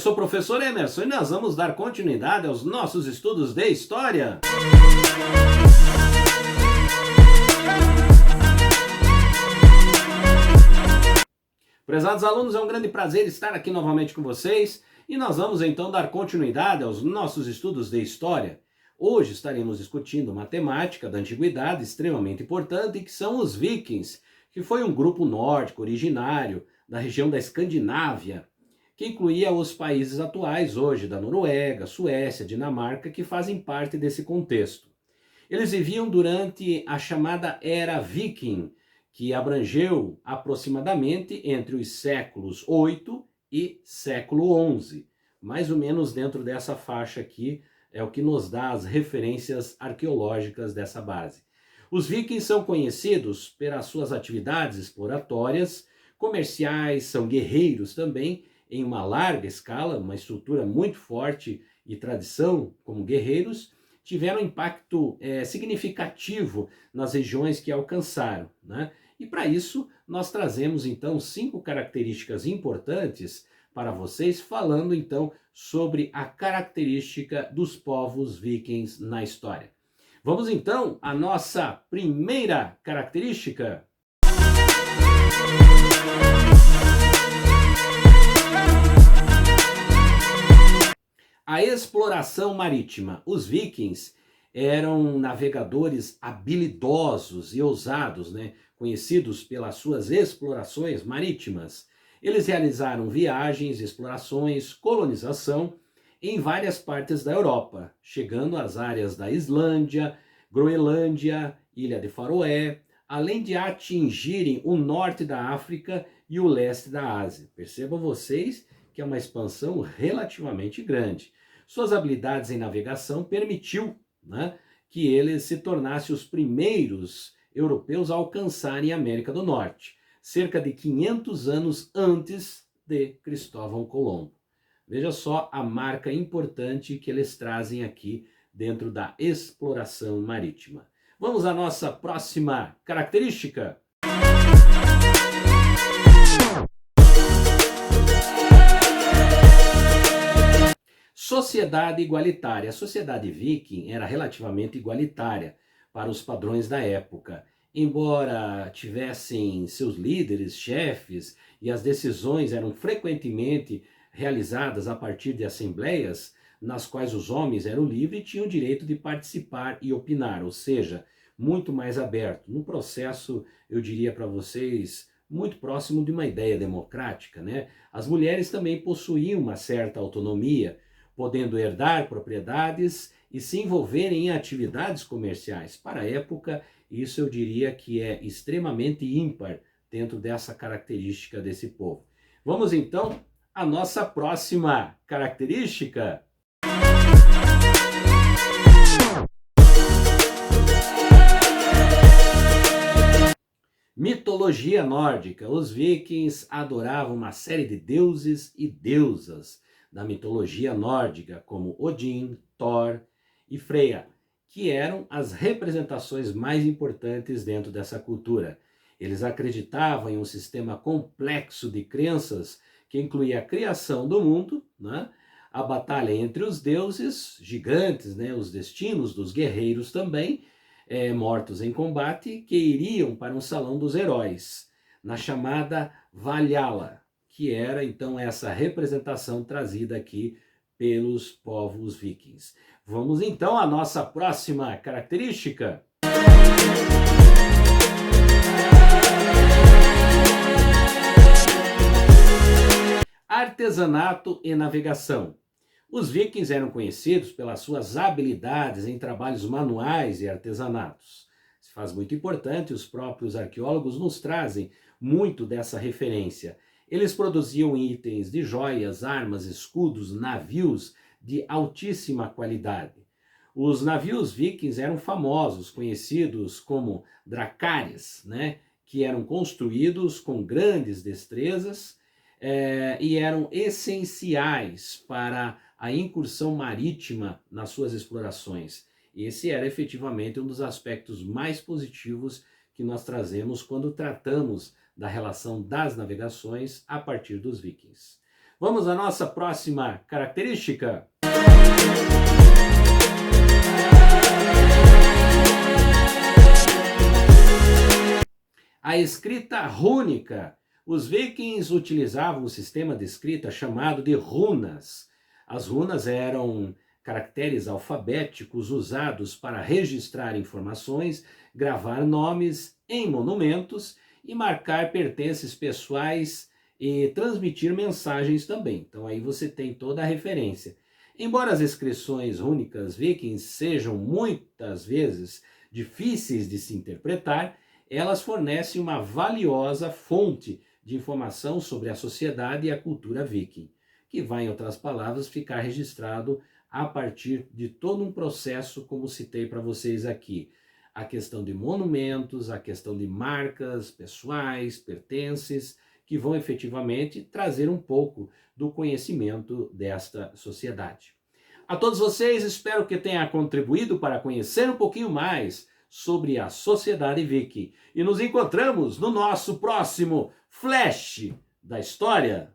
sou o professor Emerson e nós vamos dar continuidade aos nossos estudos de história. Prezados alunos, é um grande prazer estar aqui novamente com vocês e nós vamos então dar continuidade aos nossos estudos de história. Hoje estaremos discutindo uma temática da antiguidade extremamente importante, que são os vikings, que foi um grupo nórdico originário da região da Escandinávia, que incluía os países atuais hoje da Noruega, Suécia, Dinamarca, que fazem parte desse contexto. Eles viviam durante a chamada Era Viking, que abrangeu aproximadamente entre os séculos 8 e século 11. Mais ou menos dentro dessa faixa aqui é o que nos dá as referências arqueológicas dessa base. Os vikings são conhecidos pelas suas atividades exploratórias, comerciais, são guerreiros também, em uma larga escala, uma estrutura muito forte e tradição como guerreiros, tiveram impacto significativo nas regiões que alcançaram, né? E para isso nós trazemos então 5 características importantes para vocês, falando então sobre a característica dos povos vikings na história. Vamos então à nossa primeira característica. A exploração marítima. Os vikings eram navegadores habilidosos e ousados, né? Conhecidos pelas suas explorações marítimas. Eles realizaram viagens, explorações, colonização em várias partes da Europa, chegando às áreas da Islândia, Groenlândia, Ilha de Faroé, além de atingirem o norte da África e o leste da Ásia. Percebam vocês que é uma expansão relativamente grande. Suas habilidades em navegação permitiu, né, que eles se tornassem os primeiros europeus a alcançarem a América do Norte, cerca de 500 anos antes de Cristóvão Colombo. Veja só a marca importante que eles trazem aqui dentro da exploração marítima. Vamos à nossa próxima característica. Sociedade igualitária. A sociedade viking era relativamente igualitária para os padrões da época. Embora tivessem seus líderes, chefes, e as decisões eram frequentemente realizadas a partir de assembleias, nas quais os homens eram livres e tinham o direito de participar e opinar, ou seja, muito mais aberto. No processo, eu diria para vocês, muito próximo de uma ideia democrática, né? As mulheres também possuíam uma certa autonomia, podendo herdar propriedades e se envolverem em atividades comerciais. Para a época, isso eu diria que é extremamente ímpar dentro dessa característica desse povo. Vamos então à nossa próxima característica. Mitologia nórdica. Os vikings adoravam uma série de deuses e deusas da mitologia nórdica, como Odin, Thor e Freya, que eram as representações mais importantes dentro dessa cultura. Eles acreditavam em um sistema complexo de crenças que incluía a criação do mundo, né? A batalha entre os deuses gigantes, né? Os destinos dos guerreiros também, mortos em combate, que iriam para um salão dos heróis, na chamada Valhalla, que era então essa representação trazida aqui pelos povos vikings. Vamos então à nossa próxima característica. Artesanato e navegação. Os vikings eram conhecidos pelas suas habilidades em trabalhos manuais e artesanatos. Se faz muito importante, os próprios arqueólogos nos trazem muito dessa referência. Eles produziam itens de joias, armas, escudos, navios de altíssima qualidade. Os navios vikings eram famosos, conhecidos como dracares, né? Que eram construídos com grandes destrezas e eram essenciais para a incursão marítima nas suas explorações. Esse era efetivamente um dos aspectos mais positivos que nós trazemos quando tratamos da relação das navegações a partir dos vikings. Vamos à nossa próxima característica. A escrita rúnica. Os vikings utilizavam um sistema de escrita chamado de runas. As runas eram caracteres alfabéticos usados para registrar informações, gravar nomes em monumentos e marcar pertences pessoais e transmitir mensagens também. Então aí você tem toda a referência. Embora as inscrições rúnicas vikings sejam muitas vezes difíceis de se interpretar, elas fornecem uma valiosa fonte de informação sobre a sociedade e a cultura viking, que vai, em outras palavras, ficar registrado a partir de todo um processo, como citei para vocês aqui. A questão de monumentos, a questão de marcas pessoais, pertences, que vão efetivamente trazer um pouco do conhecimento desta sociedade. A todos vocês, espero que tenha contribuído para conhecer um pouquinho mais sobre a sociedade viking. E nos encontramos no nosso próximo Flash da História.